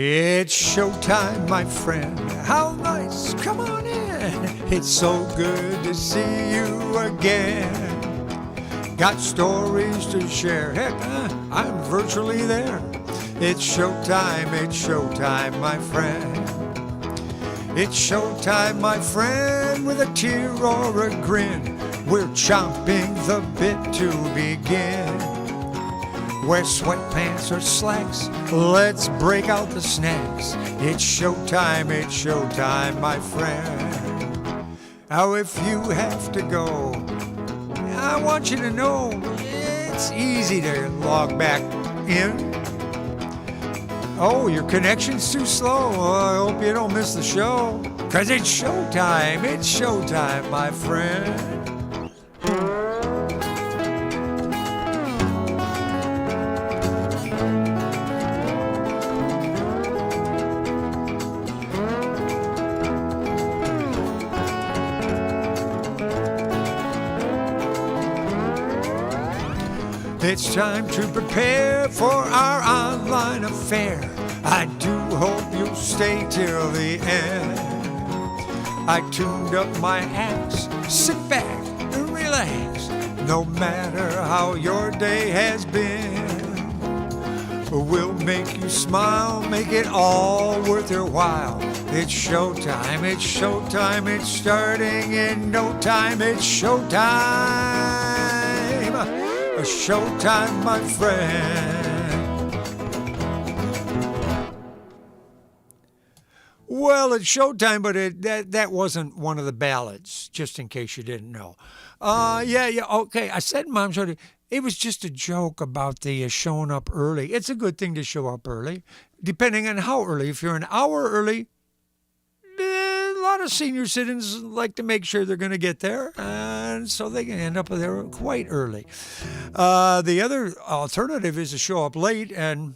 It's showtime, my friend. How nice. Come on in. It's so good to see you again. Got stories to share. Heck, I'm virtually there. It's showtime, my friend. It's showtime, my friend, with a tear or a grin. We're chomping the bit to begin. Wear sweatpants or slacks, let's break out the snacks. It's showtime, my friend. Now if you have to go, I want you to know it's easy to log back in. Oh, your connection's too slow. Oh, I hope you don't miss the show. 'Cause it's showtime, my friend. It's time to prepare for our online affair. I do hope you'll stay till the end. I tuned up my axe. Sit back and relax. No matter how your day has been, we'll make you smile, make it all worth your while. It's showtime, it's starting in no time. It's showtime. Showtime, my friend. Well, it's showtime, but that wasn't one of the ballads, just in case you didn't know. Yeah, okay. I said Mom showed it. It was just a joke about the showing up early. It's a good thing to show up early, depending on how early. If you're an hour early, a lot of senior citizens like to make sure they're going to get there, and so they can end up there quite early. The other alternative is to show up late, and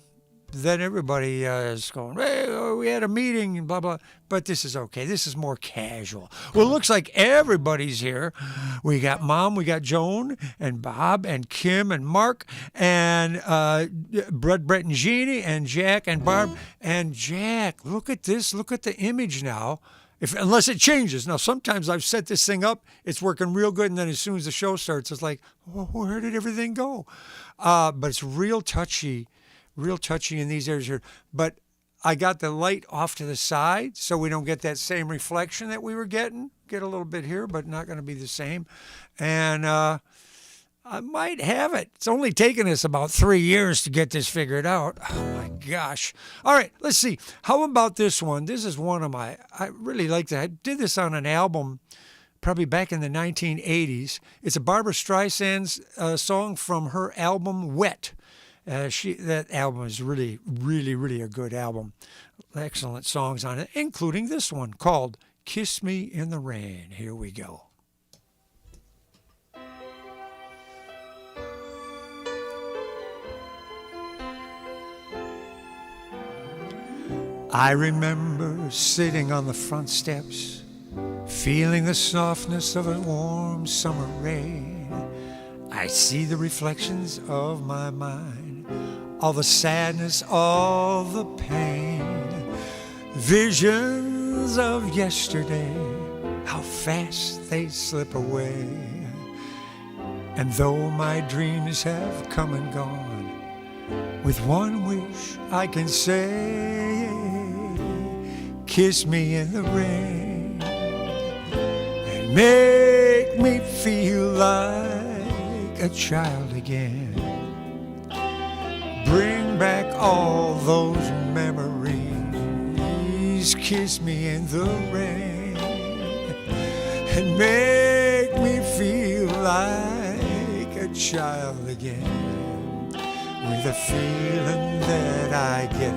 then everybody is going, hey, we had a meeting, and blah, blah. But this is okay. This is more casual. Well, it looks like everybody's here. We got Mom, we got Joan, and Bob, and Kim, and Mark, and Brett, and Jeannie, and Jack, and Barb. And Jack, look at this. Look at the image now. Unless it changes. Now, sometimes I've set this thing up, it's working real good, and then as soon as the show starts, it's like, oh, where did everything go? But it's real touchy in these areas here. But I got the light off to the side so we don't get that same reflection that we were getting. Get a little bit here, but not going to be the same. And I might have it. It's only taken us about 3 years to get this figured out. Oh, my gosh. All right, let's see. How about this one? This is one of I really like that. I did this on an album probably back in the 1980s. It's a Barbra Streisand's song from her album Wet. That album is really, really, really a good album. Excellent songs on it, including this one called Kiss Me in the Rain. Here we go. I remember sitting on the front steps, feeling the softness of a warm summer rain. I see the reflections of my mind, all the sadness, all the pain, visions of yesterday, how fast they slip away. And though my dreams have come and gone, with one wish I can say, kiss me in the rain and make me feel like a child again. Bring back all those memories. Kiss me in the rain and make me feel like a child again. With a feeling that I get,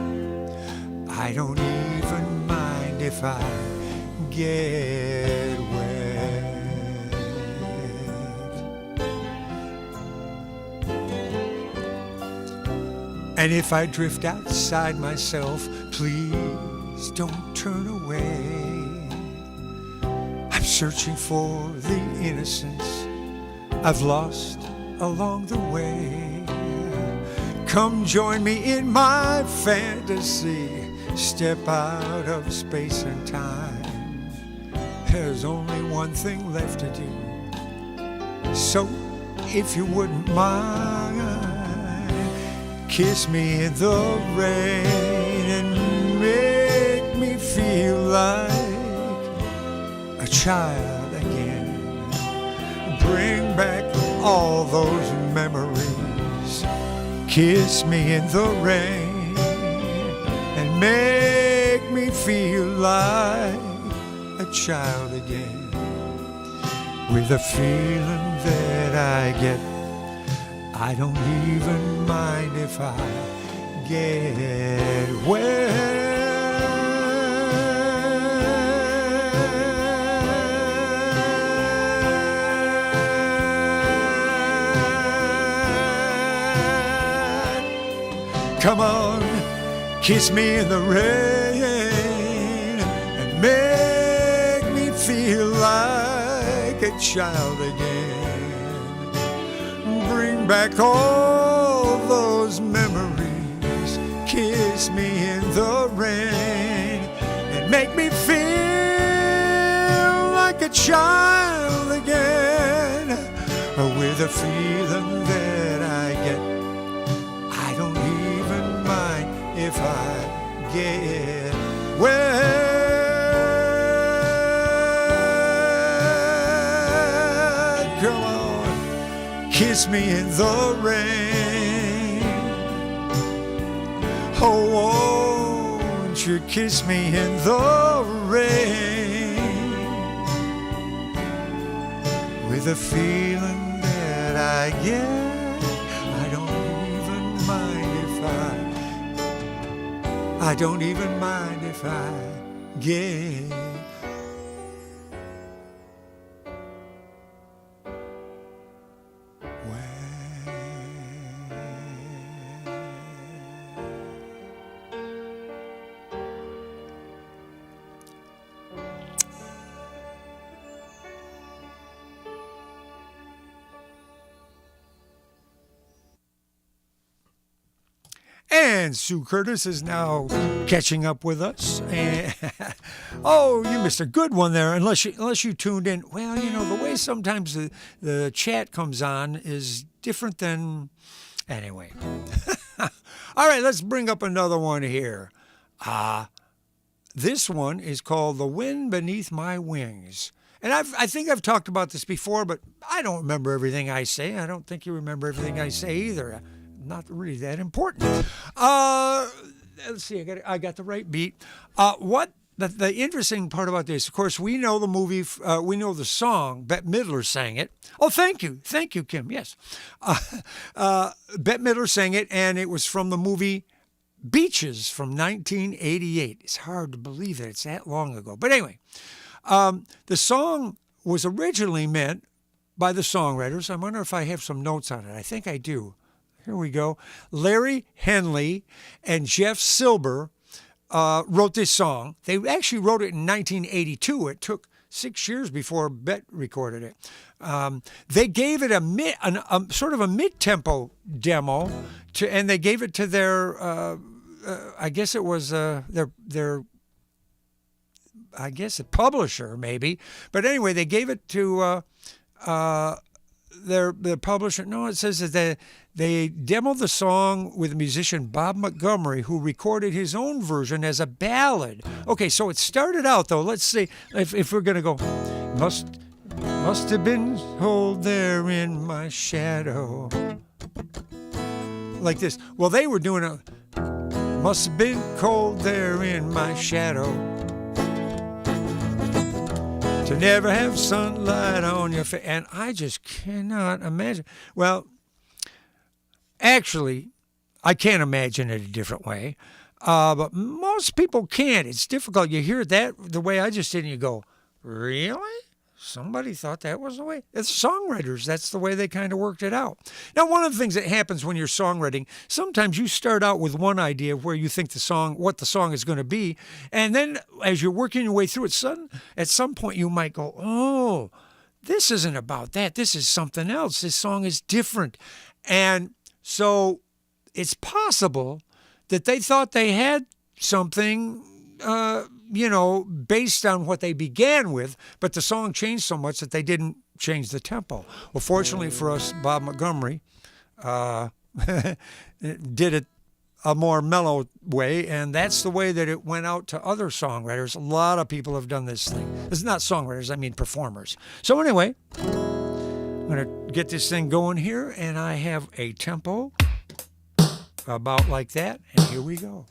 I don't even mind if I get wet. And if I drift outside myself, please don't turn away. I'm searching for the innocence I've lost along the way. Come join me in my fantasy. step out of space and time. There's only one thing left to do. So, if you wouldn't mind, kiss me in the rain and make me feel like a child again. Bring back all those memories. Kiss me in the rain and make me feel like a child again. With a feeling that I get, I don't even mind if I get wet. Come on, kiss me in the rain and make me feel like a child again. Bring back all those memories. Kiss me in the rain and make me feel like a child again. With a feeling that I get, I don't even mind if I get wet. Come on, kiss me in the rain. Oh, won't you kiss me in the rain? With a feeling that I get, I don't even mind if I get And Sue Curtis is now catching up with us. And, oh, you missed a good one there, unless you tuned in. Well, you know, the way sometimes the chat comes on is different than... Anyway. All right, let's bring up another one here. This one is called The Wind Beneath My Wings. And I think I've talked about this before, but I don't remember everything I say. I don't think you remember everything I say either. Not really that important. Let's see, I got the right beat. What the interesting part about this, of course, we know the movie, we know the song. Bette Midler sang it. Oh, thank you, Kim. Yes, Bette Midler sang it, and it was from the movie Beaches from 1988. It's hard to believe that it's that long ago, but anyway, the song was originally meant by the songwriters. I wonder if I have some notes on it. I think I do. Here we go. Larry Henley and Jeff Silber wrote this song. They actually wrote it in 1982. It took 6 years before Bette recorded it. They gave it a sort of a mid-tempo demo, and they gave it to their, I guess it was their I guess a publisher maybe. But anyway, they gave it to their publisher. No, it says that they demoed the song with musician Bob Montgomery, who recorded his own version as a ballad. Okay, so it started out, though. Let's see if we're going to go, must have been cold there in my shadow. Like this. Well, they were doing must have been cold there in my shadow. To never have sunlight on your face. And I just cannot imagine. Well, actually, I can't imagine it a different way. But most people can't. It's difficult. You hear that the way I just did, and you go, really? Somebody thought that was the way. It's songwriters. That's the way they kind of worked it out. Now, one of the things that happens when you're songwriting, sometimes you start out with one idea of where you think what the song is going to be. And then as you're working your way through it, at some point you might go, oh, this isn't about that. This is something else. This song is different. And so it's possible that they thought they had something, based on what they began with, but the song changed so much that they didn't change the tempo. Well, fortunately for us, Bob Montgomery did it a more mellow way, and that's the way that it went out to other songwriters. A lot of people have done this thing. It's not songwriters, I mean performers. So anyway, I'm going to get this thing going here, and I have a tempo about like that, and here we go.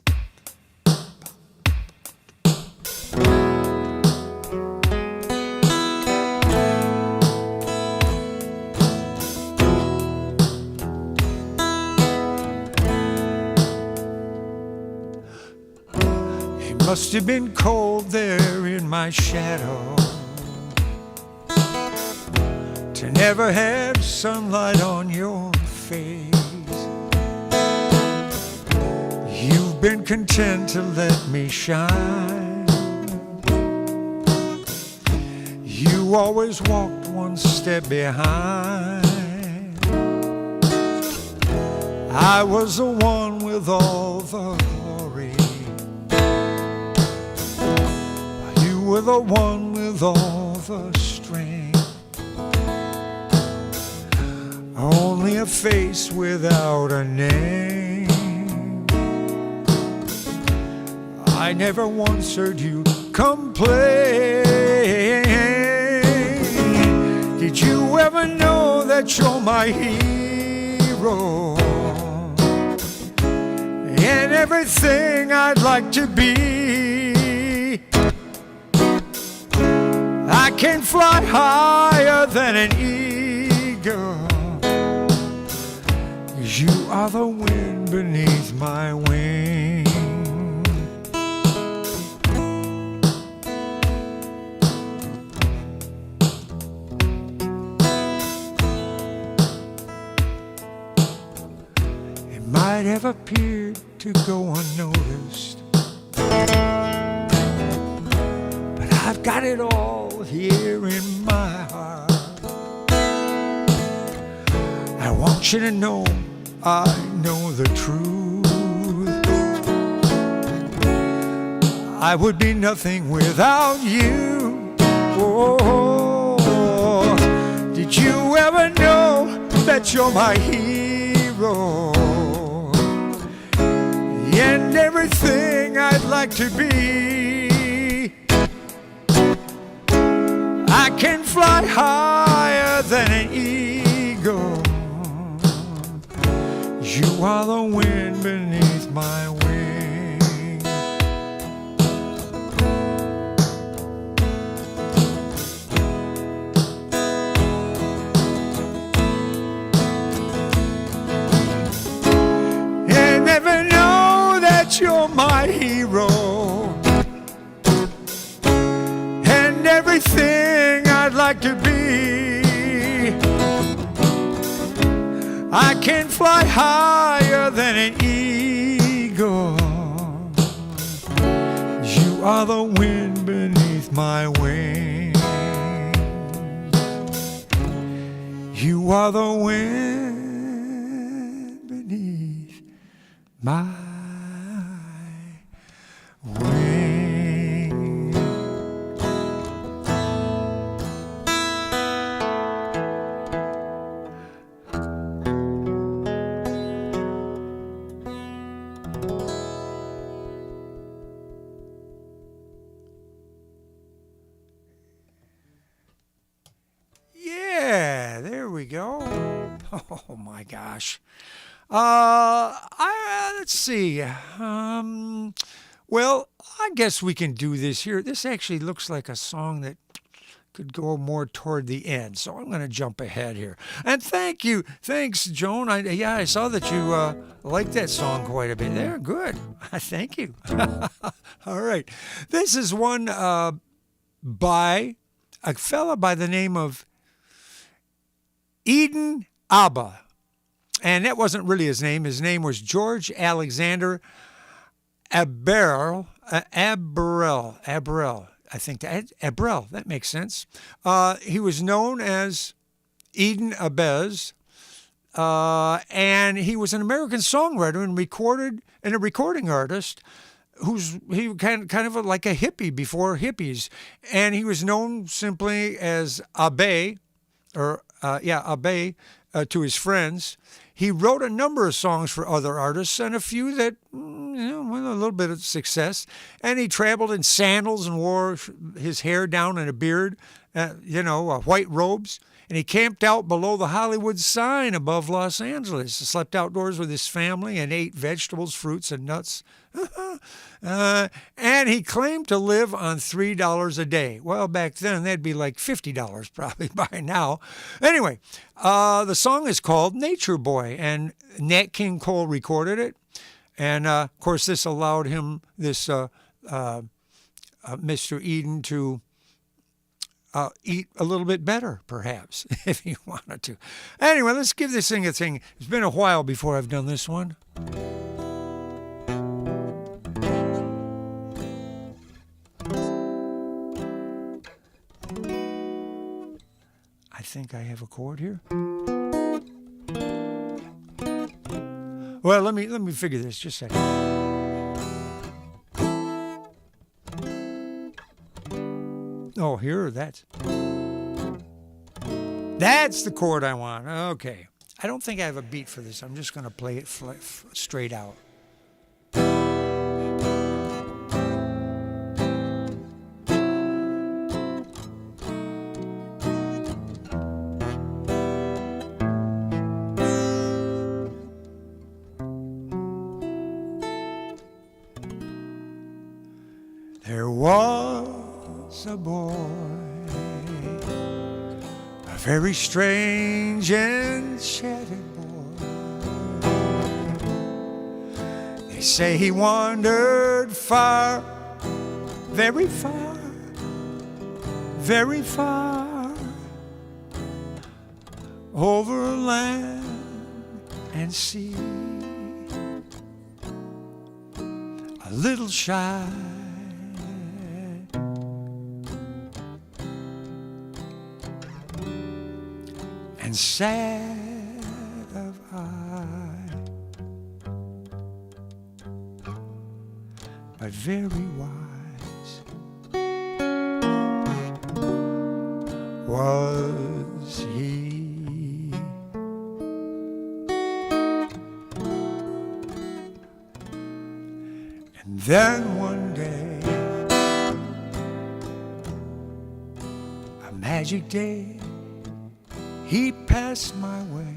Must have been cold there in my shadow to never have sunlight on your face. You've been content to let me shine. You always walked one step behind. I was the one with all the glory. You were the one with all the strength. Only a face without a name. I never once heard you complain. Did you ever know that you're my hero and everything I'd like to be? I can fly higher than an eagle. You are the wind beneath my wing. It might have appeared to go unnoticed, but I've got it all here in my heart. I want you to know I know the truth. I would be nothing without you. Oh, did you ever know that you're my hero and everything I'd like to be? I can fly higher than an eagle. You are the wind beneath my wing. And never know that you're my hero and everything I'd like to be. I can fly higher than an eagle. You are the wind beneath my wing. You are the wind beneath my wing. There we go. Oh my gosh. Let's see. Well, I guess we can do this here. This actually looks like a song that could go more toward the end, so I'm going to jump ahead here. And thank you. Thanks, Joan. I saw that you liked that song quite a bit there. Good. Thank you. All right. This is one by a fella by the name of Eden Abba. And that wasn't really his name. His name was George Alexander Abrel. I think Abrel. That makes sense. He was known as Eden Abez. And he was an American songwriter and a recording artist he kind of like a hippie before hippies, and he was known simply as Abe, Abe, to his friends. He wrote a number of songs for other artists and a few that, with a little bit of success. And he traveled in sandals and wore his hair down in a beard, white robes. And he camped out below the Hollywood sign above Los Angeles. He slept outdoors with his family and ate vegetables, fruits, and nuts. And he claimed to live on $3 a day. Well, back then, that'd be like $50 probably by now. Anyway, the song is called Nature Boy, and Nat King Cole recorded it. And, of course, this allowed him, Mr. Eden, to eat a little bit better, perhaps, if he wanted to. Anyway, let's give this thing a thing. It's been a while before I've done this one. I think I have a chord here. Well, let me figure this just a second. Oh, here, that's the chord I want. Okay. I don't think I have a beat for this. I'm just going to play it straight out. There was a boy, a very strange enchanted boy. They say he wandered far, very far, very far, over land and sea. A little shy and sad of eye, but very wise was he. And then one day, a magic day, he passed my way.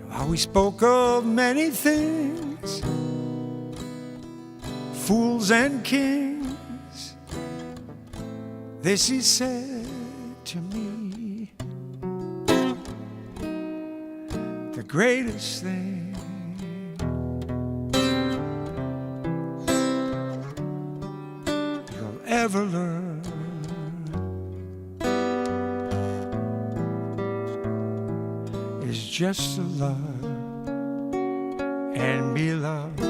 While we spoke of many things, fools and kings, this he said to me: the greatest thing you'll ever learn is just to love and be loved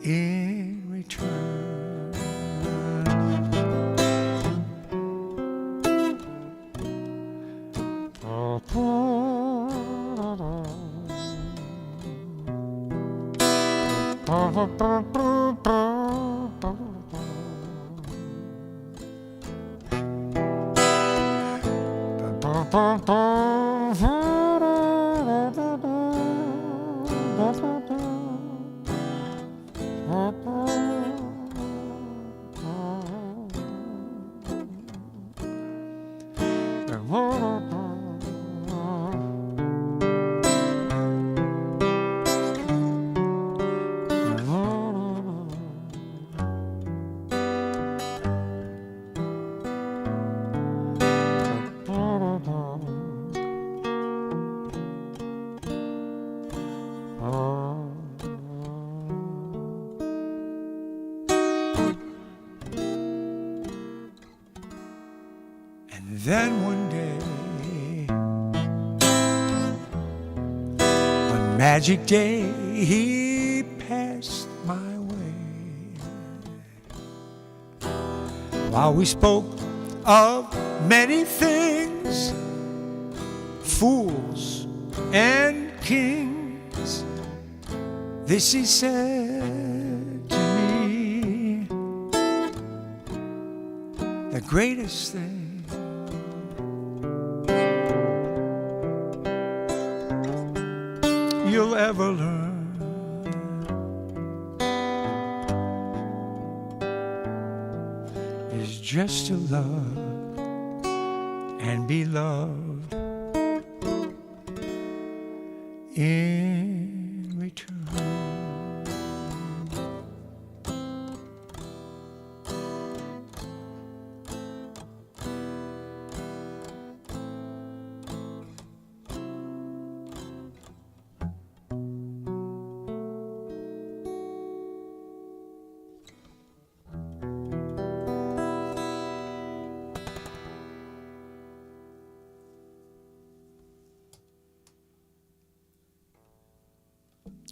in return. Then one day, one magic day, he passed my way. While we spoke of many things, fools and kings, this he said to me, the greatest thing you'll ever learn is just to love and be loved in return.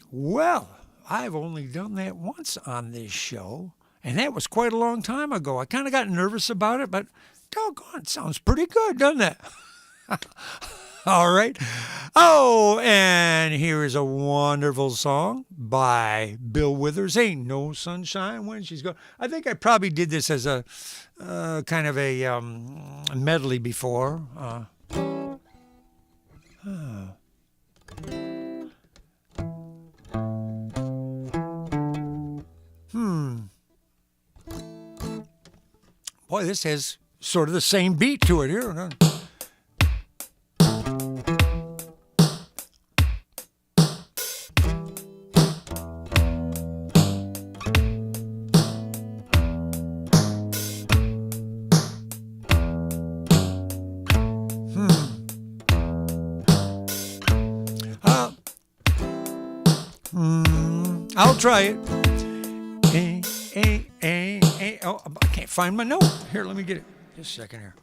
Well, I've only done that once on this show, and that was quite a long time ago. I kind of got nervous about it, but doggone, it sounds pretty good, doesn't it? All right. Oh, and here is a wonderful song by Bill Withers, Ain't No Sunshine When She's Gone. I think I probably did this as a kind of a medley before. Boy, this has sort of the same beat to it here. I'll try it. Oh, I can't find my note. Here, let me get it. Just a second here.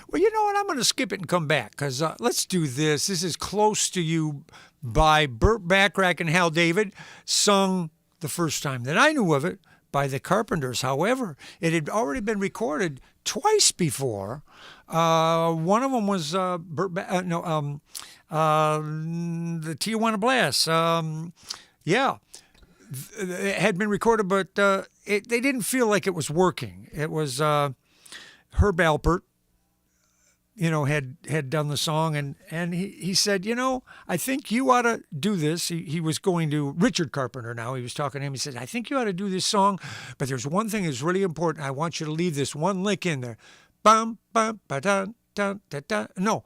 Well, you know what? I'm going to skip it and come back because let's do this. This is Close to You by Burt Bacharach and Hal David, sung the first time that I knew of it by the Carpenters. However, it had already been recorded twice before. One of them was the Tijuana Blast. Yeah. It had been recorded, but they didn't feel like it was working. It was Herb Alpert, had done the song, and he said, I think you ought to do this. He was going to Richard Carpenter now. He was talking to him. He said, I think you ought to do this song, but there's one thing that's really important. I want you to leave this one lick in there. Bum, bum, ba-dun, dun, da, da. No.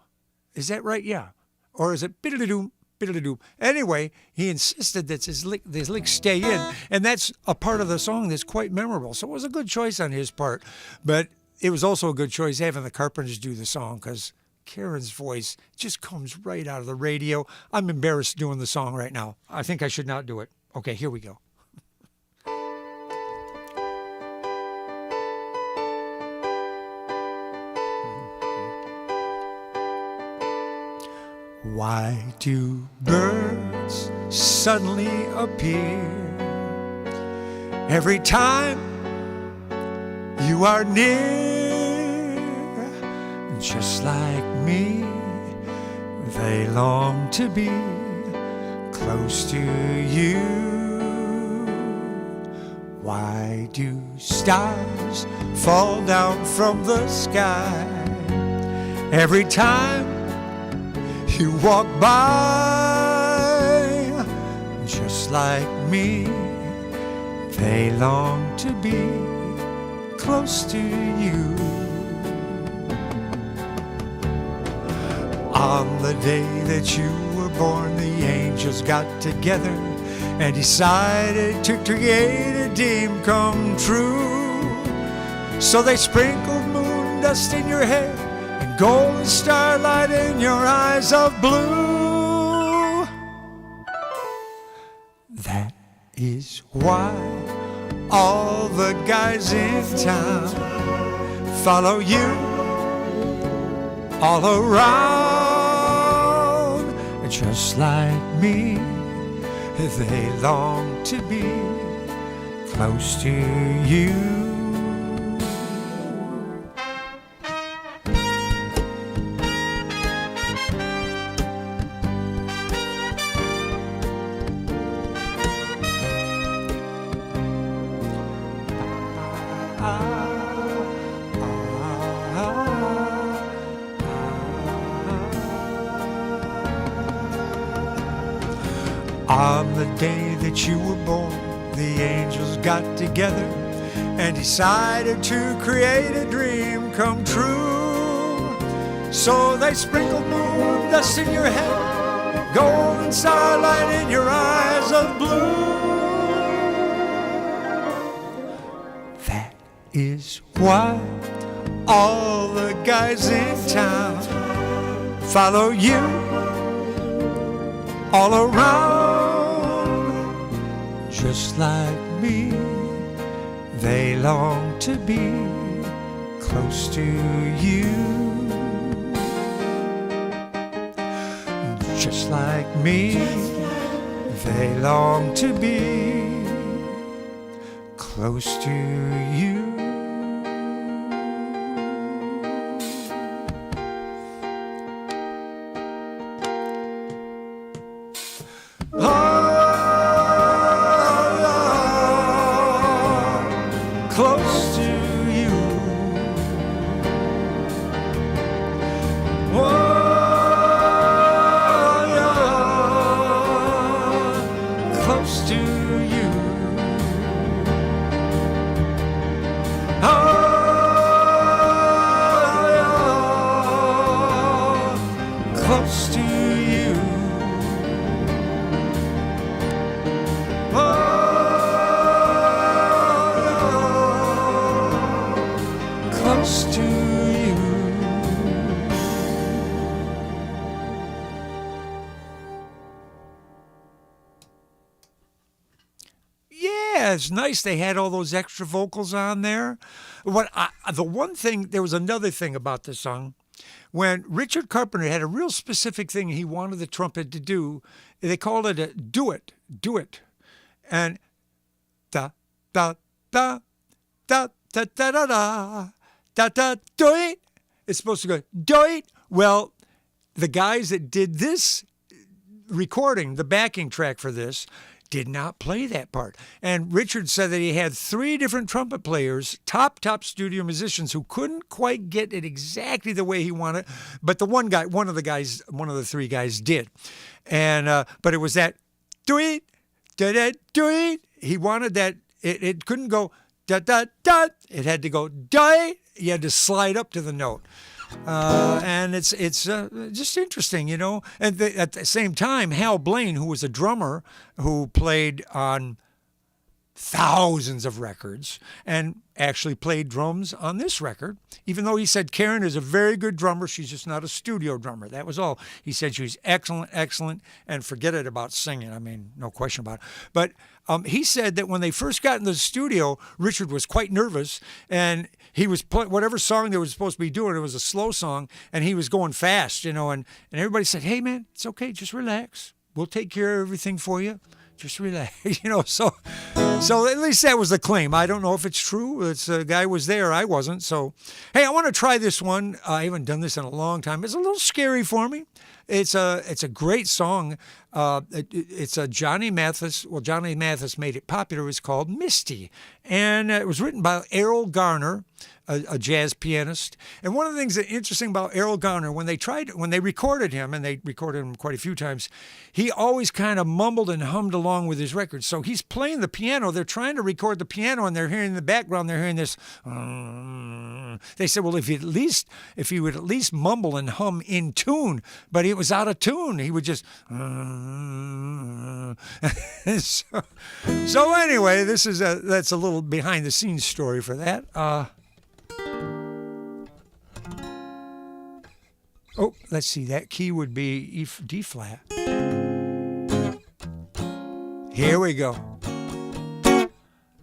Is that right? Yeah. Or is it biddle-a-doom? Anyway, he insisted that this lick stay in, and that's a part of the song that's quite memorable. So it was a good choice on his part, but it was also a good choice having the Carpenters do the song because Karen's voice just comes right out of the radio. I'm embarrassed doing the song right now. I think I should not do it. Okay, here we go. Why do birds suddenly appear every time you are near? Just like me, they long to be close to you. Why do stars fall down from the sky every time you walk by? Just like me, they long to be close to you. On the day that you were born, the angels got together and decided to create a dream come true. So they sprinkled moon dust in your hair and golden starlight in your eyes of blue. That is why all the guys in town follow you all around. Just like me, they long to be close to you. the day that you were born, the angels got together and decided to create a dream come true. So they sprinkled moon dust in your head, golden starlight in your eyes of blue. That is why all the guys in town follow you all around. Just like me, they long to be close to you. Just like me, they long to be close to you. Close to you. Oh, yeah. Close to you. Oh, yeah. Close to you. Close to you. Yeah, it's nice they had all those extra vocals on there. There was another thing about this song. When Richard Carpenter had a real specific thing he wanted the trumpet to do, they called it a do it. And da, da, da, da, da, da, da, da. Da da do it. It's supposed to go do it. Well, the guys that did this recording, the backing track for this, did not play that part. And Richard said that he had 3 different trumpet players, top studio musicians, who couldn't quite get it exactly the way he wanted. But the one of the 3 guys did. And but it was that do it, da da do it. He wanted that. It couldn't go da da da. It had to go da. You had to slide up to the note. And it's just interesting, you know. And at the same time, Hal Blaine, who was a drummer who played on thousands of records and actually played drums on this record, even though he said Karen is a very good drummer, she's just not a studio drummer. That was all. He said she's excellent, and forget it about singing. I mean, no question about it. But he said that when they first got in the studio, Richard was quite nervous, and he was whatever song they were supposed to be doing, it was a slow song, and he was going fast, you know, and everybody said, hey, man, it's okay, just relax. We'll take care of everything for you. Just relax, you know. So at least that was the claim. I don't know if it's true. It's a guy was there, I wasn't. So, hey, I want to try this one. I haven't done this in a long time. It's a little scary for me. It's a great song. It's a Johnny Mathis. Well, Johnny Mathis made it popular. It's called Misty, and it was written by Errol Garner, a jazz pianist. And one of the things that's interesting about Errol Garner, when they recorded him, and they recorded him quite a few times, he always kind of mumbled and hummed along with his records. So he's playing the piano. They're trying to record the piano, and they're hearing in the background, they're hearing this. They said, well, if he would at least mumble and hum in tune, but it was out of tune. He would just. So anyway, that's a little behind the scenes story for that. Oh, let's see. That key would be D flat. Here we go.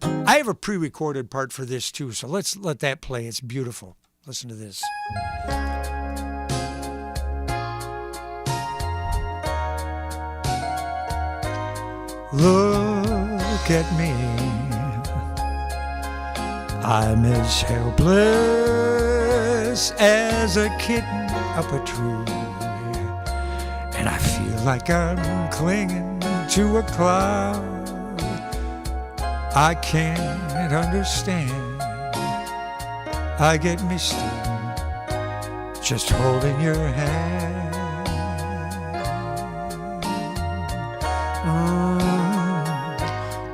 I have a pre-recorded part for this too, so let's let that play. It's beautiful. Listen to this. Look at me. I'm as helpless as a kitten up a tree, and I feel like I'm clinging to a cloud I can't understand. I get misty just holding your hand.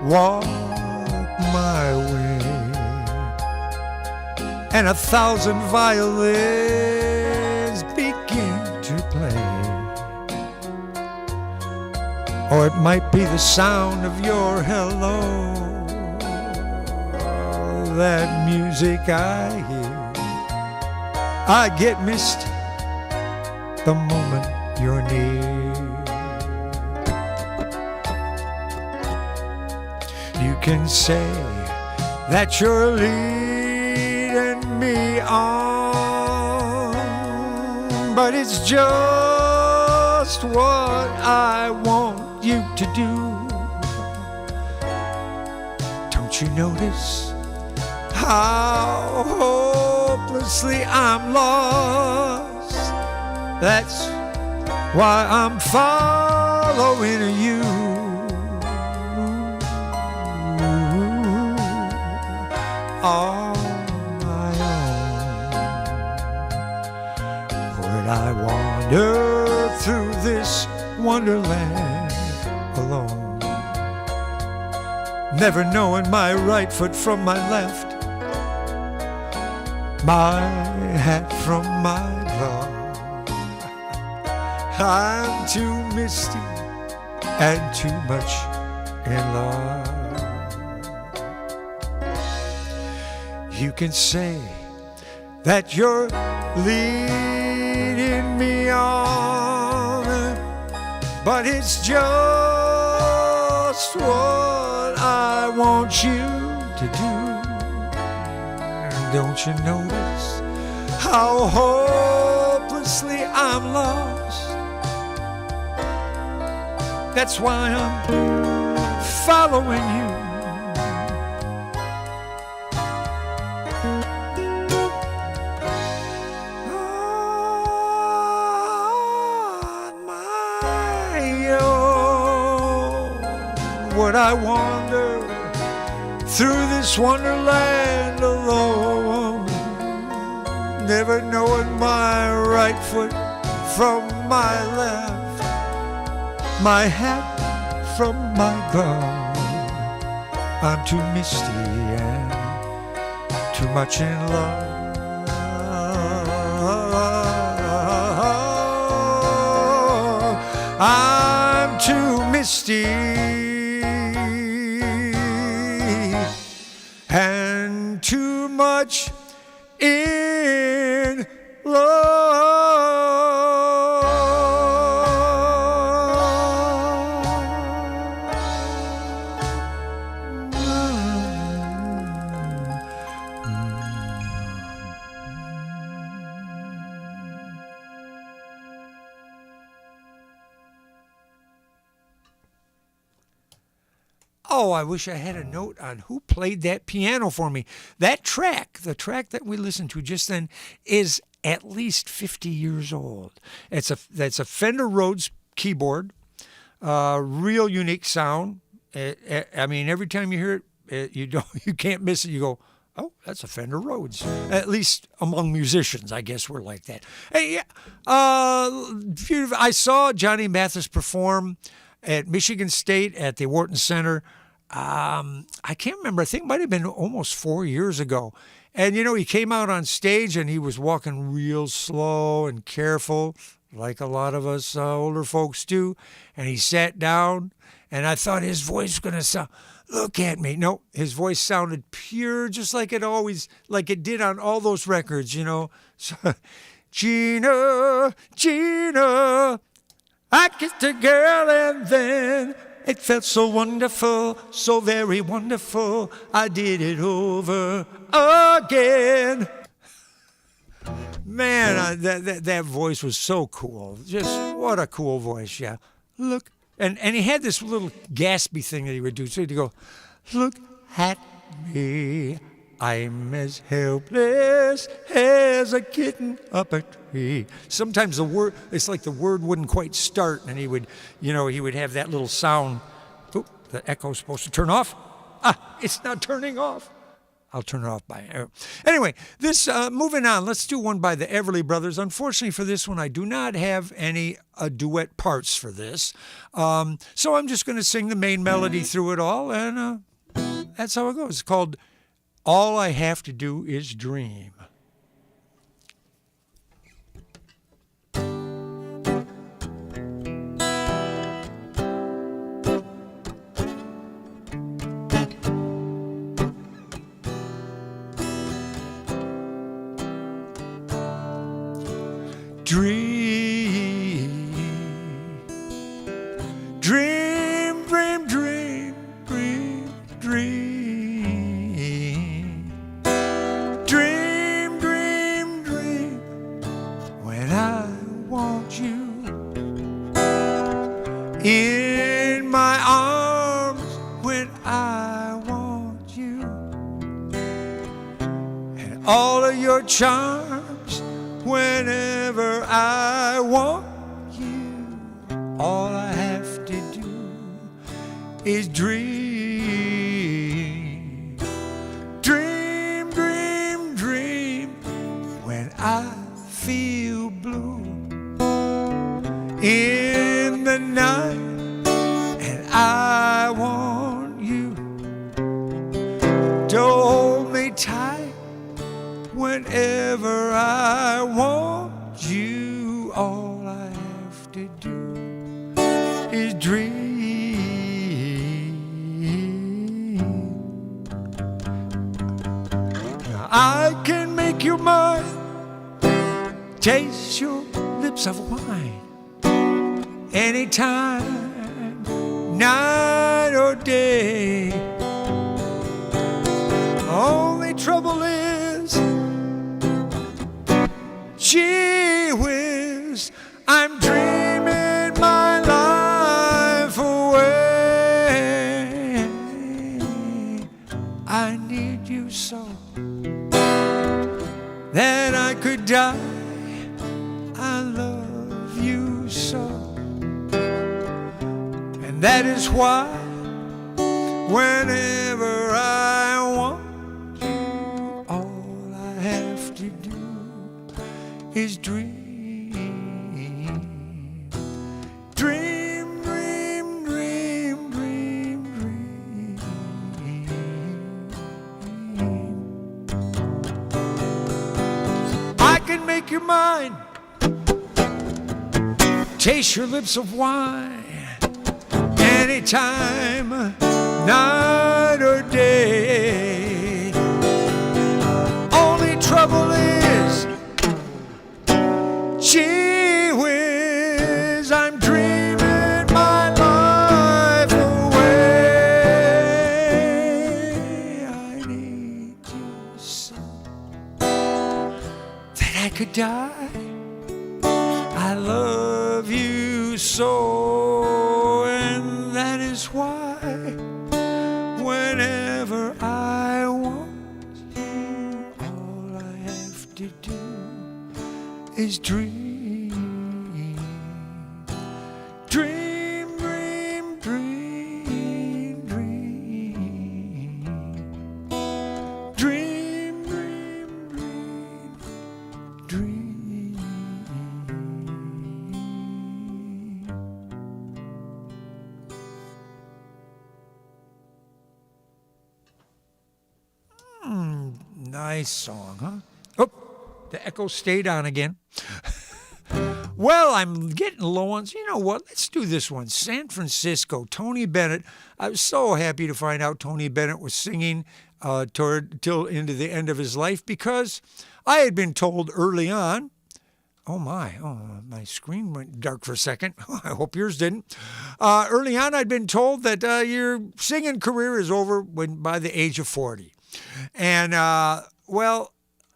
walk my way, and 1,000 violins begin to play. Or it might be the sound of your hello, that music I hear. I get misty the moment you're near. You can say that you're leading me on, but it's just what I want you to do. Don't you notice how hopelessly I'm lost? That's why I'm following you. On my own, would I wander through this wonderland alone, never knowing my right foot from my left, my hat from my glove? I'm too misty and too much in love. You can say that you're leading me on, but it's just what I want you to do. Don't you notice how hopelessly I'm lost? That's why I'm following you. Would I wander through this wonderland alone, never knowing my right foot from my left, my hat from my glove? I'm too misty and too much in love. I'm too misty and too much in love. Oh, I wish I had a note on who played that piano for me. That track, the track that we listened to just then, is at least 50 years old. That's a Fender Rhodes keyboard, real unique sound. I mean, every time you hear it, you can't miss it. You go, oh, that's a Fender Rhodes. At least among musicians, I guess we're like that. Hey, I saw Johnny Mathis perform at Michigan State at the Wharton Center. I can't remember. I think it might have been almost 4 years ago. And, he came out on stage and he was walking real slow and careful, like a lot of us older folks do. And he sat down, and I thought his voice was going to sound, look at me. No, his voice sounded pure, just like it did on all those records, So, Gina, I kissed a girl and then it felt so wonderful, so very wonderful. I did it over again. Man, that voice was so cool. Just what a cool voice, yeah. Look, and he had this little gaspy thing that he would do. So he'd go, look at me. I'm as helpless as a kitten up a tree. Sometimes it's like the word wouldn't quite start, and he would have that little sound. Oop, the echo's supposed to turn off. It's not turning off. I'll turn it off by. Anyway, this moving on. Let's do one by the Everly Brothers. Unfortunately for this one, I do not have any duet parts for this, so I'm just going to sing the main melody through it all, and that's how it goes. It's called "All I Have to Do Is Dream." Dream, dream, dream, dream, dream, dream, dream, dream, dream. When I want you in my arms, when I want you, and all of your charms. Whenever I want you, all I have to do is dream. Dream, dream, dream. When I feel blue in the night and I want you to hold me tight. Whenever I want you, all I have to do is dream. Now I can make you mine, taste your lips of wine, anytime, night or day. Only trouble is, gee whiz, I'm dreaming my life away. I need you so that I could die. I love you so, and that is why whenever I want you, all I have to do is dream. Dream, dream, dream, dream, dream. I can make you mine, taste your lips of wine, anytime, night or day. Only trouble is, gee whiz, I'm dreaming my life away. I need you so that I could die. I love you so, and that is why whenever I want you, all I have to do is dream. Dream, dream, dream, dream. Dream, dream, dream, dream. Nice song, huh? Oh, the echo stayed on again. Well, I'm getting low on. You know what? Let's do this one. San Francisco, Tony Bennett. I was so happy to find out Tony Bennett was singing till into the end of his life, because I had been told early on. Oh my screen went dark for a second. I hope yours didn't. Early on, I'd been told that your singing career is over by the age of 40. And, well,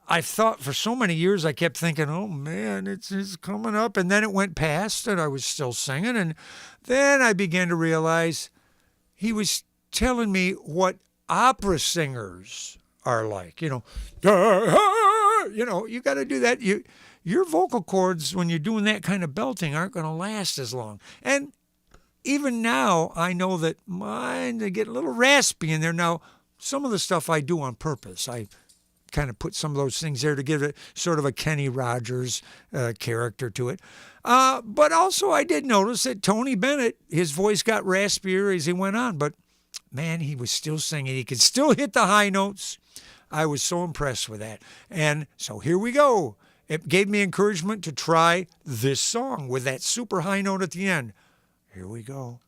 I thought for so many years, I kept thinking, oh man, it's coming up. And then it went past and I was still singing. And then I began to realize he was telling me what opera singers are like. You know, you got to do that. Your vocal cords, when you're doing that kind of belting, aren't going to last as long. And even now, I know that mine, they get a little raspy in there. Now, some of the stuff I do on purpose. I kind of put some of those things there to give it sort of a Kenny Rogers character to it. But also I did notice that Tony Bennett, his voice got raspier as he went on, but man, he was still singing. He could still hit the high notes. I was so impressed with that. And so here we go. It gave me encouragement to try this song with that super high note at the end. Here we go.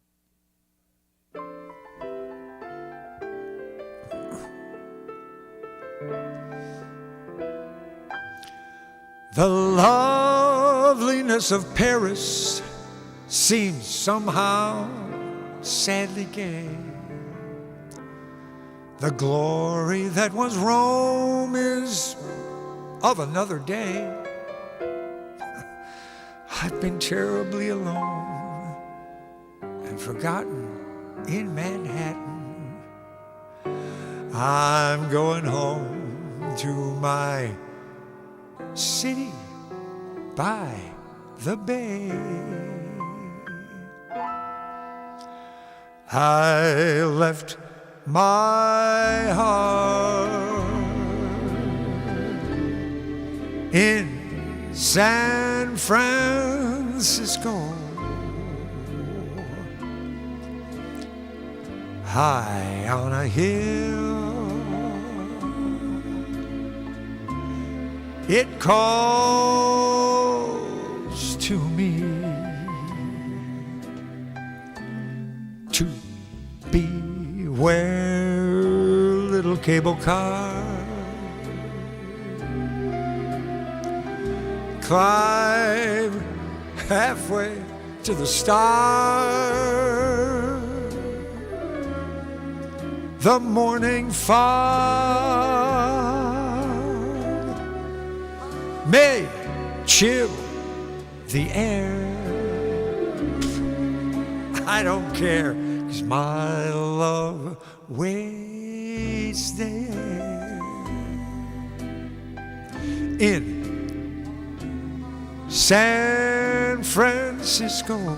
The loveliness of Paris seems somehow sadly gay. The glory that was Rome is of another day. I've been terribly alone and forgotten in Manhattan. I'm going home to my city by the bay. I left my heart in San Francisco, high on a hill. It calls to me to be where little cable car climb halfway to the star. The morning fog may chill the air. I don't care, 'cause my love waits there in San Francisco,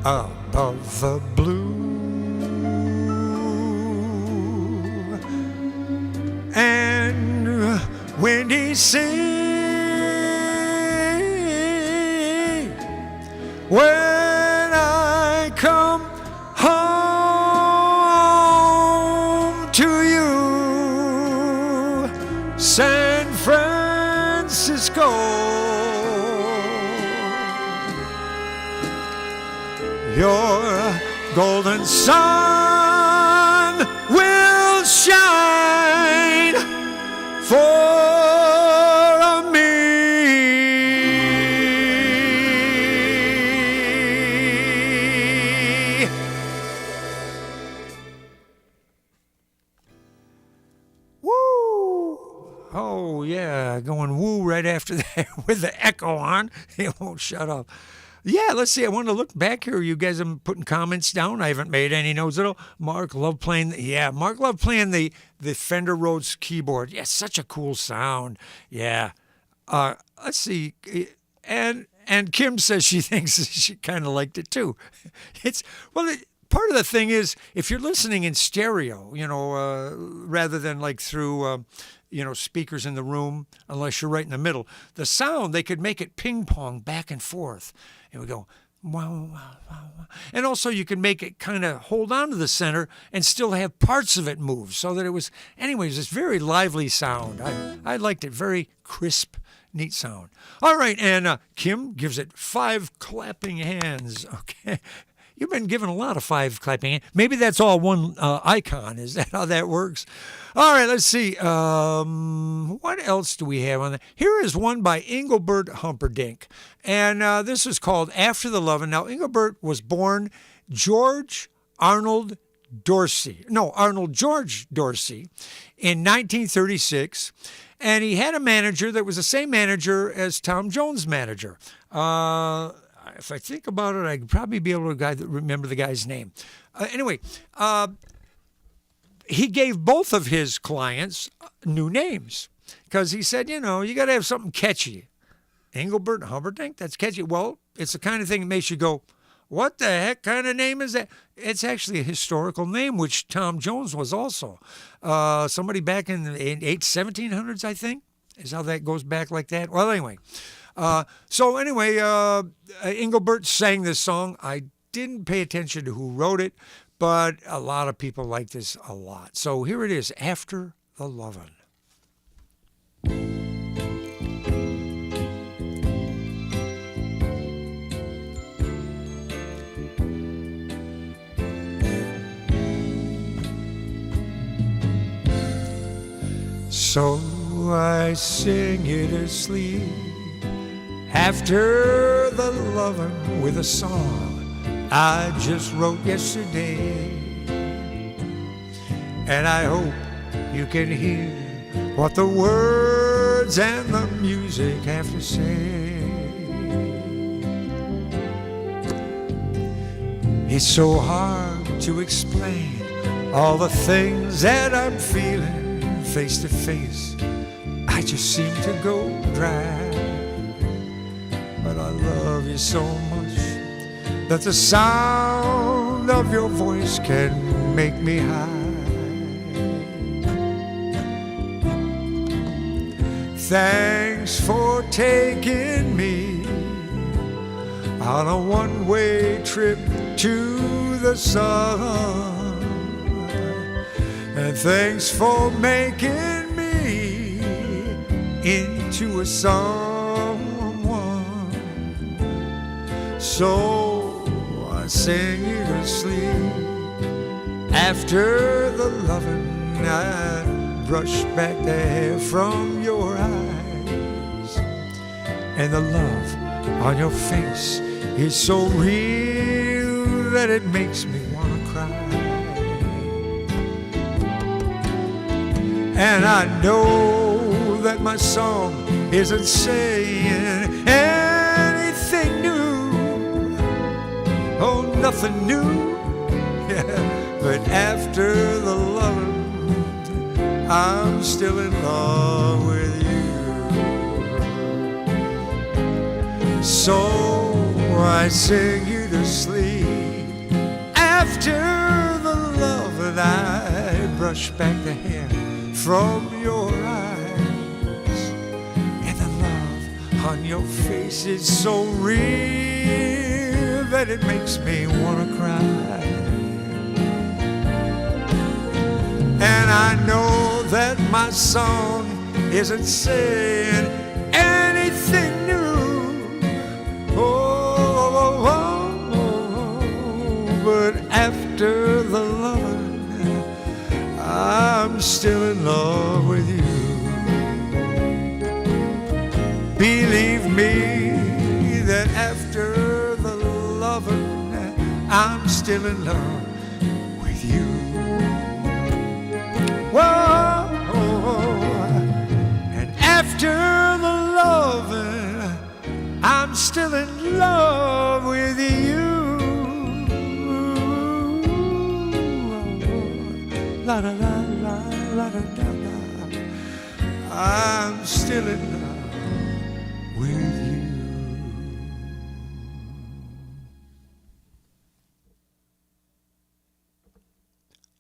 above the blue and windy sea. When I come home to you, San Francisco, your golden sun will shine for me. Woo! Oh, yeah, going woo right after that with the echo on. It won't shut up. Yeah, let's see. I want to look back here. You guys have been putting comments down. I haven't made any notes at all. Mark loved playing. Mark loved playing the Fender Rhodes keyboard. Yeah, such a cool sound. Yeah. Let's see. And Kim says she thinks she kind of liked it too. Part of the thing is, if you're listening in stereo, rather than like through, speakers in the room, unless you're right in the middle, the sound, they could make it ping pong back and forth. And we go, wow, wow, wow, wow. And also you can make it kind of hold on to the center and still have parts of it move so that it was, anyways, it's very lively sound. I liked it. Very crisp, neat sound. All right, and Kim gives it 5 clapping hands. Okay. You've been given a lot of 5 clapping hands. Maybe that's all one icon. Is that how that works? All right, let's see. What else do we have on there? Here is one by Engelbert Humperdinck. And this is called After the Lovin'. Now, Engelbert was born Arnold George Dorsey in 1936. And he had a manager that was the same manager as Tom Jones' manager. If I think about it, I'd probably be able to remember the guy's name. Anyway, he gave both of his clients new names because he said, you got to have something catchy. Engelbert Humperdinck, that's catchy. Well, it's the kind of thing that makes you go, What the heck kind of name is that? It's actually a historical name, which Tom Jones was also. Somebody back in the 1700s, I think, is how that goes back like that. Well, anyway. Engelbert sang this song. I didn't pay attention to who wrote it, but a lot of people like this a lot. So here it is, After the Lovin'. So I sing you to sleep after the lovin' with a song I just wrote yesterday. And I hope you can hear what the words and the music have to say. It's so hard to explain all the things that I'm feeling face to face. I just seem to go dry. But I love you so much that the sound of your voice can make me high. Thanks for taking me on a one-way trip to the sun. And thanks for making me into a someone. So I sing you to sleep after the lovin'. I brush back the hair from your eyes, and the love on your face is so real that it makes me wanna cry. And I know that my song isn't saying anything new, oh, nothing new. But after the loving, I'm still in love with you. So I sing you to sleep after the loving. I brush back the hair from your eyes, and the love on your face is so real that it makes me wanna cry. And I know that my song isn't saying anything new, but after the loving, I'm still in love with you. Believe me that after the loving, I'm still in love with you. Whoa, and after the loving, I'm still in love with you. La la la la la la la. I'm still in love with you.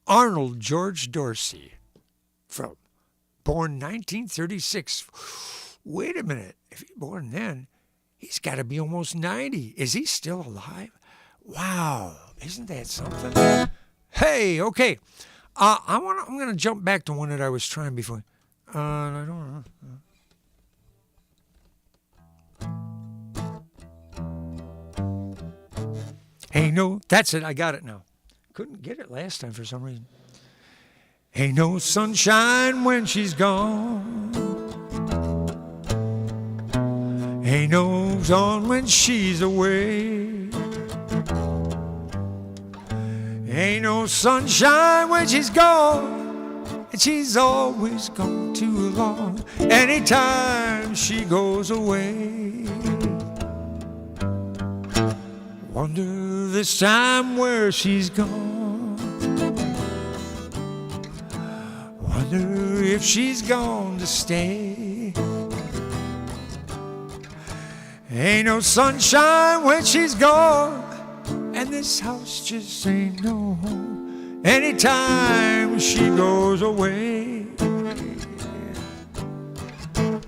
Arnold George Dorsey, born 1936. Wait a minute. If he's born then, he's got to be almost 90. Is he still alive? Wow. Isn't that something? Hey, okay. I'm going to jump back to one that I was trying before. I don't know. Hey, no, that's it. I got it now. Couldn't get it last time for some reason. Ain't no sunshine when she's gone. Ain't no sun when she's away. Ain't no sunshine when she's gone, and she's always gone too long. Anytime she goes away, wonder this time where she's gone. Wonder if she's gone to stay. Ain't no sunshine when she's gone, and this house just ain't no home anytime she goes away.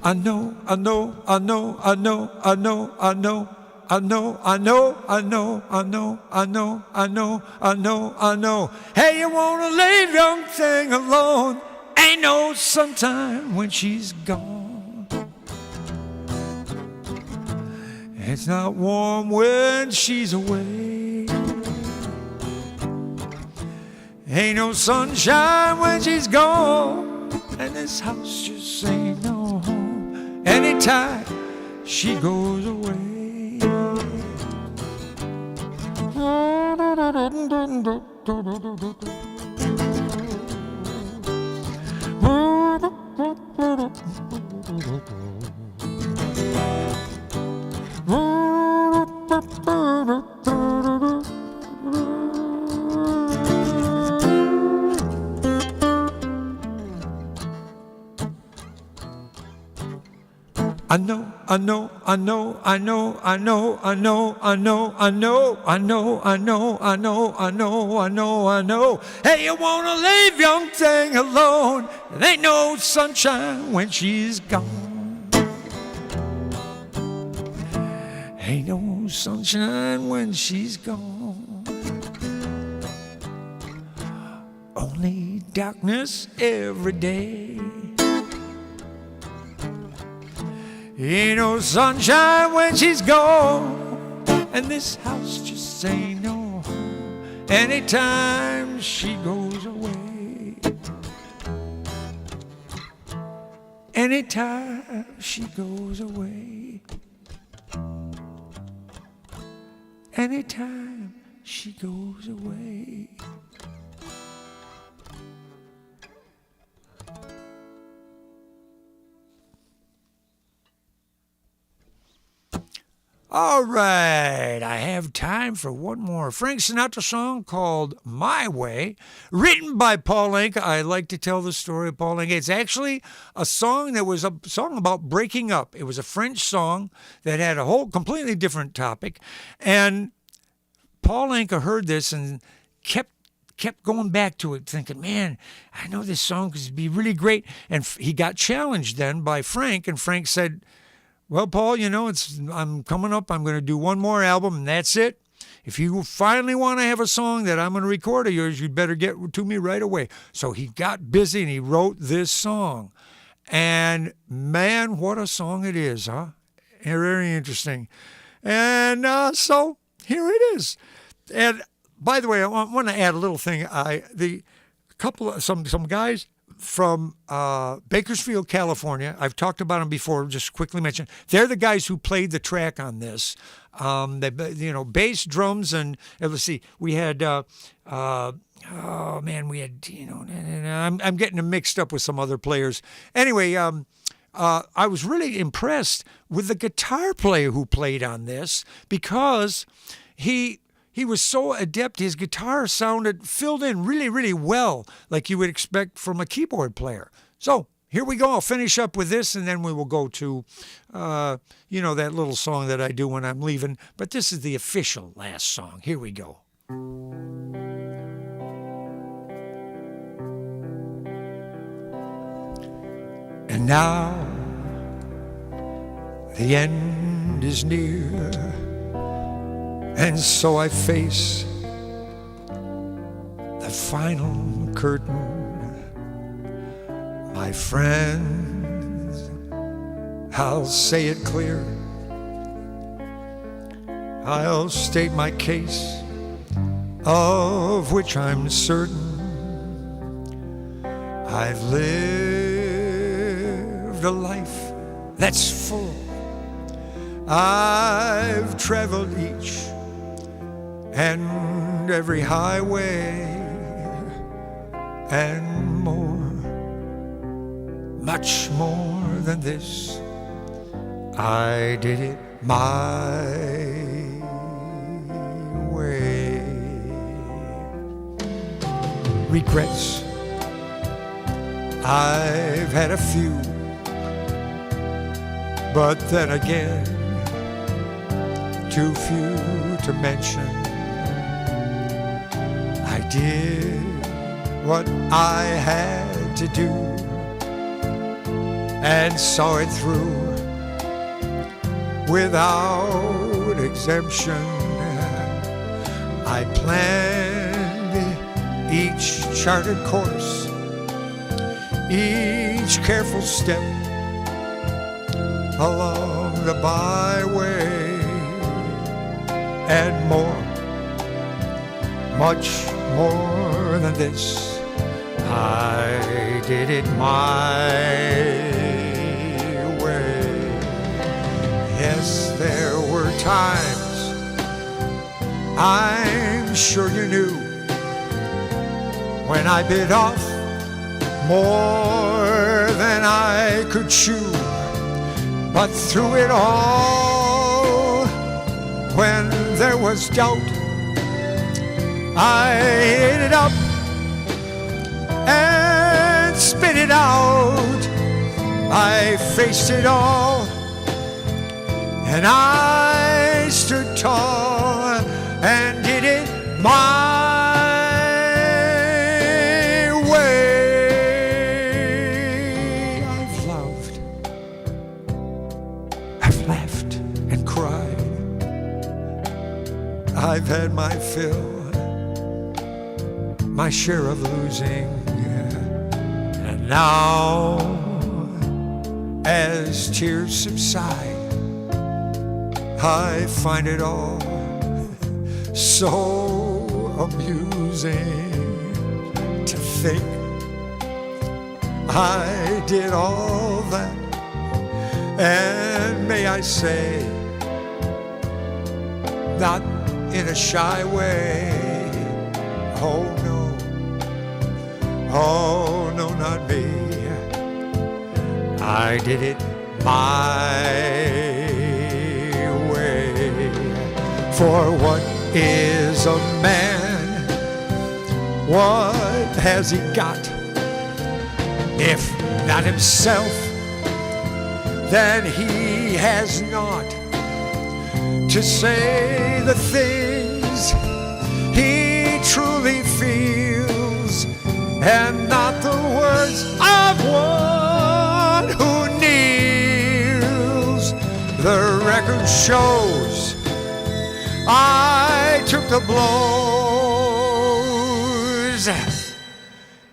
I know, I know, I know, I know, I know, I know, I know, I know, I know, I know, I know, I know, I know, I know. Hey, you wanna leave young thing alone? Ain't no sunshine when she's gone. It's not warm when she's away. Ain't no sunshine when she's gone, and this house just ain't no home anytime she goes away. I know, I know, I know, I know, I know, I know, I know, I know, I know, I know, I know, I know, I know, I know. Hey, you wanna leave young thing alone? There ain't no sunshine when she's gone. Ain't no sunshine when she's gone. Only darkness every day. Ain't no sunshine when she's gone, and this house just ain't no home anytime she goes away. Anytime she goes away. Anytime she goes away. All right, I have time for one more Frank Sinatra song called My Way, written by Paul Anka. I like to tell the story of Paul Anka. It's actually a song that was a song about breaking up. It was a French song that had a whole completely different topic. And Paul Anka heard this and kept going back to it, thinking, man, I know this song could be really great. And he got challenged then by Frank, and Frank said, well, Paul, you know, I'm coming up. I'm going to do one more album, and that's it. If you finally want to have a song that I'm going to record of yours, you'd better get to me right away. So he got busy, and he wrote this song. And, man, what a song it is, huh? Very interesting. And so here it is. And, by the way, I want to add a little thing. Some guys from Bakersfield, California. I've talked about them before, just quickly mention. They're the guys who played the track on this. Bass, drums, and let's see, we had, we had, I'm getting them mixed up with some other players. Anyway, I was really impressed with the guitar player who played on this because he was so adept. His guitar filled in really, really well, like you would expect from a keyboard player. So here we go. I'll finish up with this, and then we will go to, that little song that I do when I'm leaving. But this is the official last song. Here we go. And now the end is near. And so I face the final curtain. My friends, I'll say it clear. I'll state my case, of which I'm certain. I've lived a life that's full. I've traveled each and every highway and more, much more than this. I did it my way. Regrets, I've had a few, but then again, too few to mention. did what I had to do and saw it through without exemption. I planned each charted course, each careful step along the byway, and more, much more than this, I did it my way. Yes, there were times, I'm sure you knew, when I bit off more than I could chew. But through it all, when there was doubt, I ate it up and spit it out. I faced it all, and I stood tall and did it my way. I've loved, I've laughed and cried, I've had my fill, my share of losing, and now as tears subside, I find it all so amusing to think I did all that, and may I say, not in a shy way. Oh no, oh no, not me. I did it my way. For what is a man? What has he got? If not himself, then he has not to say the things he truly feels, and not the words of one who kneels. The record shows I took the blows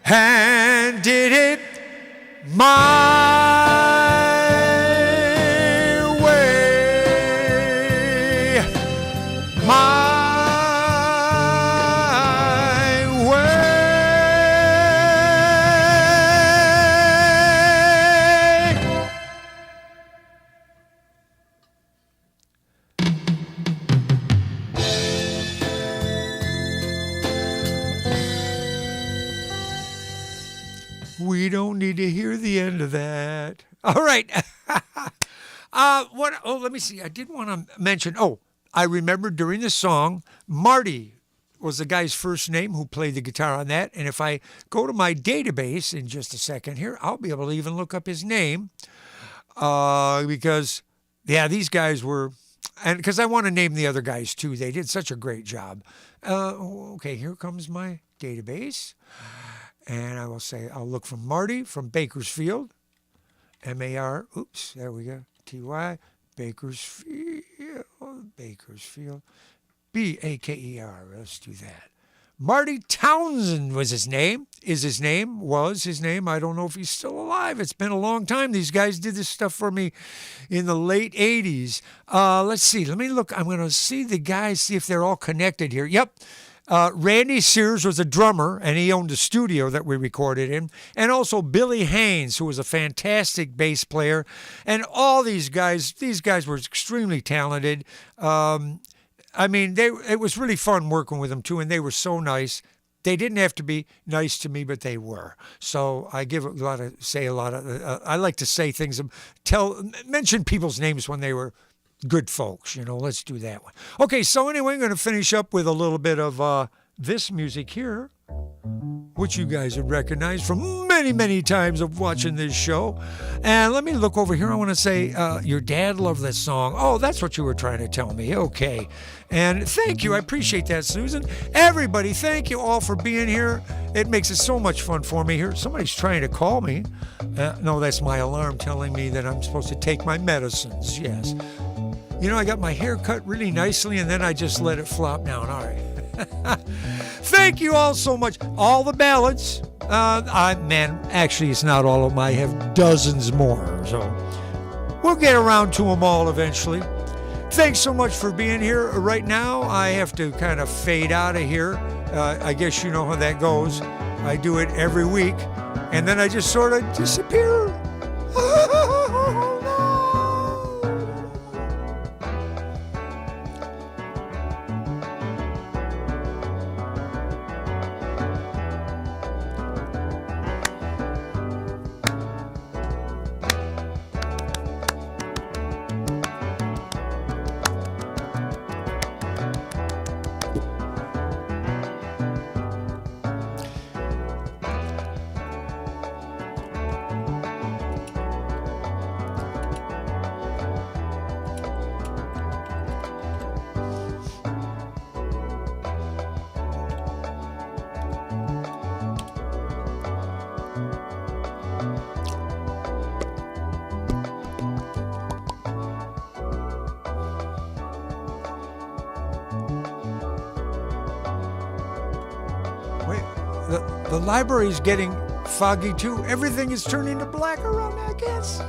and did it my way, my way. We don't need to hear the end of that. All right. What? Oh, let me see. I did want to mention. Oh, I remember during the song, Marty was the guy's first name who played the guitar on that. And if I go to my database in just a second here, I'll be able to even look up his name. Because, yeah, these guys were, and because I want to name the other guys too. They did such a great job. Okay, here comes my database. And I will say, I'll look for Marty from Bakersfield. M-A-R, oops, there we go. T-Y, Bakersfield, B-A-K-E-R. Let's do that. Marty Townsend was his name. Was his name. I don't know if he's still alive. It's been a long time. These guys did this stuff for me in the late 80s. Let's see. Let me look. I'm going to see the guys, see if they're all connected here. Yep. Randy Sears was a drummer, and he owned a studio that we recorded in. And also Billy Haynes, who was a fantastic bass player. And all these guys were extremely talented. I mean, it was really fun working with them, too, and they were so nice. They didn't have to be nice to me, but they were. So I I like to say things, mention people's names when they were good folks, Let's do that one. Okay, so anyway, I'm going to finish up with a little bit of this music here, which you guys would recognize from many, many times of watching this show. And let me look over here. I want to say, your dad loved this song. Oh, that's what you were trying to tell me. Okay. And thank you. I appreciate that, Susan. Everybody, thank you all for being here. It makes it so much fun for me here. Somebody's trying to call me. No, that's my alarm telling me that I'm supposed to take my medicines. Yes. You know, I got my hair cut really nicely, and then I just let it flop down. All right. Thank you all so much. All the ballads. Actually, it's not all of them. I have dozens more. So we'll get around to them all eventually. Thanks so much for being here. Right now, I have to kind of fade out of here. I guess you know how that goes. I do it every week, and then I just sort of disappear. The library's getting foggy too. Everything is turning to black around me. I can't see.